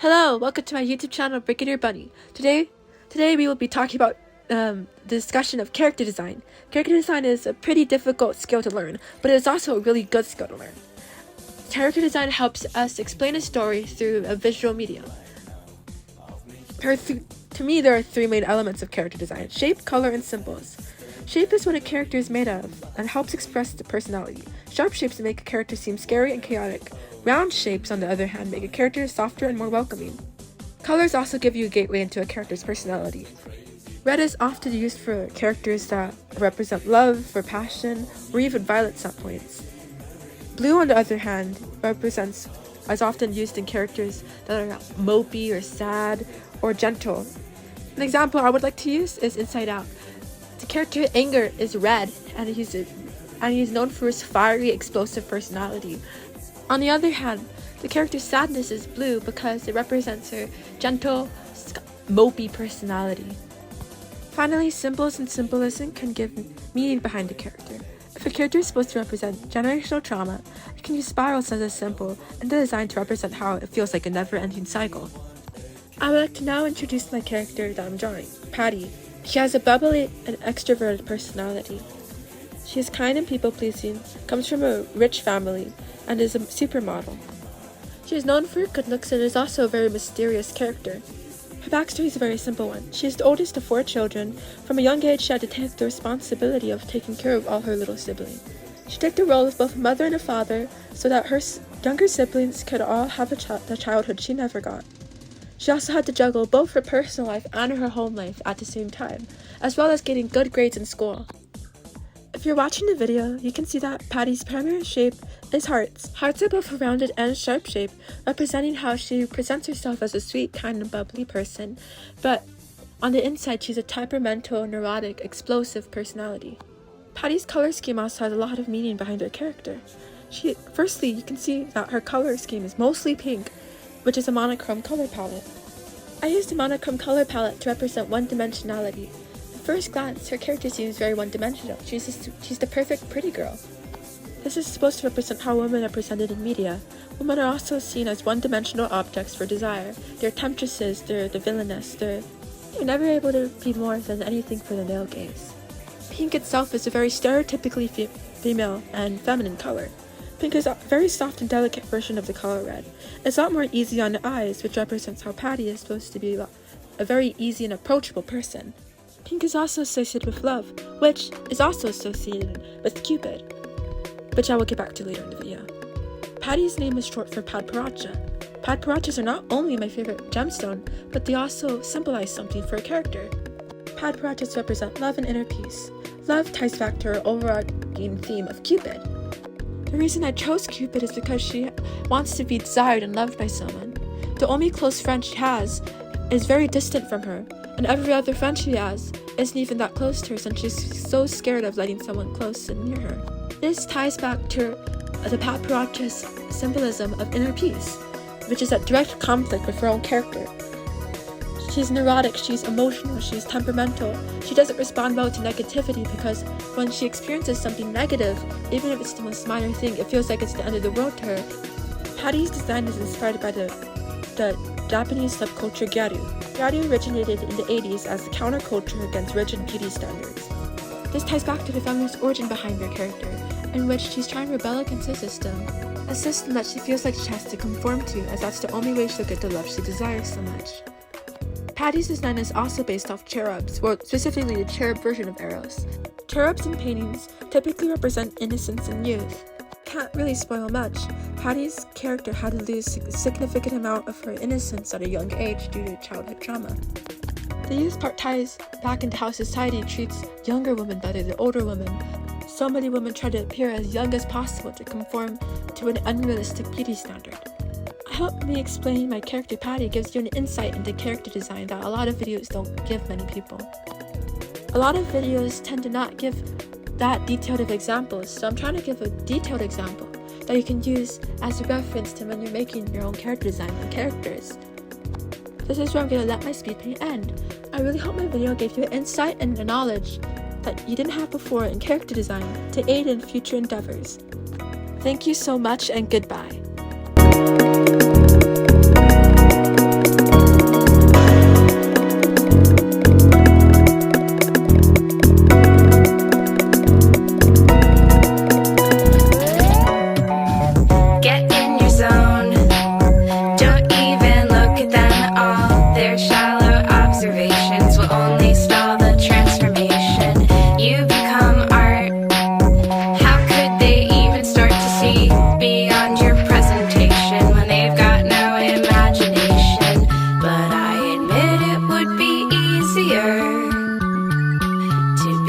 Hello, welcome to my YouTube channel, Brigadier Bunny. Today we will be talking about the discussion of character design. Character design is a pretty difficult skill to learn, but it is also a really good skill to learn. Character design helps us explain a story through a visual medium. To me, there are three main elements of character design: shape, color, and symbols. Shape is what a character is made of and helps express the personality. Sharp shapes make a character seem scary and chaotic. Round shapes, on the other hand, make a character softer and more welcoming. Colors also give you a gateway into a character's personality. Red is often used for characters that represent love or passion, or even violence at points. Blue, on the other hand, is often used in characters that are mopey or sad or gentle. An example I would like to use is Inside Out. The character Anger is red, and he's known for his fiery, explosive personality. On the other hand, the character Sadness is blue because it represents her gentle, mopey personality. Finally, symbols and symbolism can give meaning behind the character. If a character is supposed to represent generational trauma, you can use spirals as a symbol and the design to represent how it feels like a never-ending cycle. I would like to now introduce my character that I'm drawing, Patty. She has a bubbly and extroverted personality. She is kind and people-pleasing, comes from a rich family, and is a supermodel. She is known for her good looks and is also a very mysterious character. Her backstory is a very simple one. She is the oldest of 4 children. From a young age, she had to take the responsibility of taking care of all her little siblings. She took the role of both a mother and a father so that her younger siblings could all have the childhood she never got. She also had to juggle both her personal life and her home life at the same time, as well as getting good grades in school. If you're watching the video, you can see that Patty's primary shape is hearts. Hearts are both a rounded and sharp shape, representing how she presents herself as a sweet, kind, and bubbly person, but on the inside she's a temperamental, neurotic, explosive personality. Patty's color scheme also has a lot of meaning behind her character. Firstly, you can see that her color scheme is mostly pink, which is a monochrome color palette. I used a monochrome color palette to represent one-dimensionality. At first glance, her character seems very one-dimensional. She's the perfect pretty girl. This is supposed to represent how women are presented in media. Women are also seen as one-dimensional objects for desire. They're temptresses, they're the villainess, they're never able to be more than anything for the male gaze. Pink itself is a very stereotypically female and feminine color. Pink is a very soft and delicate version of the color red. It's a lot more easy on the eyes, which represents how Patty is supposed to be a very easy and approachable person. Pink is also associated with love, which is also associated with Cupid, which I will get back to later in the video. Patty's name is short for Padparadscha. Padparachas are not only my favorite gemstone, but they also symbolize something for a character. Padparachas represent love and inner peace. Love ties back to her overarching theme of Cupid. The reason I chose Cupid is because she wants to be desired and loved by someone. The only close friend she has is very distant from her, and every other friend she has isn't even that close to her since she's so scared of letting someone close and near her. This ties back to the Padparadscha's symbolism of inner peace, which is at direct conflict with her own character. She's neurotic, she's emotional, she's temperamental. She doesn't respond well to negativity because when she experiences something negative, even if it's the most minor thing, it feels like it's the end of the world to her. Patty's design is inspired by the Japanese subculture Gyaru. Gyaru originated in the 80s as a counterculture against rigid beauty standards. This ties back to the feminist origin behind her character, in which she's trying to rebel against a system that she feels like she has to conform to, as that's the only way she'll get the love she desires so much. Patty's design is also based off cherubs, or specifically the cherub version of Eros. Cherubs in paintings typically represent innocence and youth. Can't really spoil much. Patty's character had to lose a significant amount of her innocence at a young age due to childhood trauma. The youth part ties back into how society treats younger women better than older women. So many women try to appear as young as possible to conform to an unrealistic beauty standard. I hope me explaining my character Patty gives you an insight into character design that a lot of videos don't give many people. A lot of videos tend to not give that detailed of examples, so I'm trying to give a detailed example that you can use as a reference to when you're making your own character design for characters. This is where I'm going to let my speed paint end. I really hope my video gave you insight and the knowledge that you didn't have before in character design to aid in future endeavors. Thank you so much and goodbye.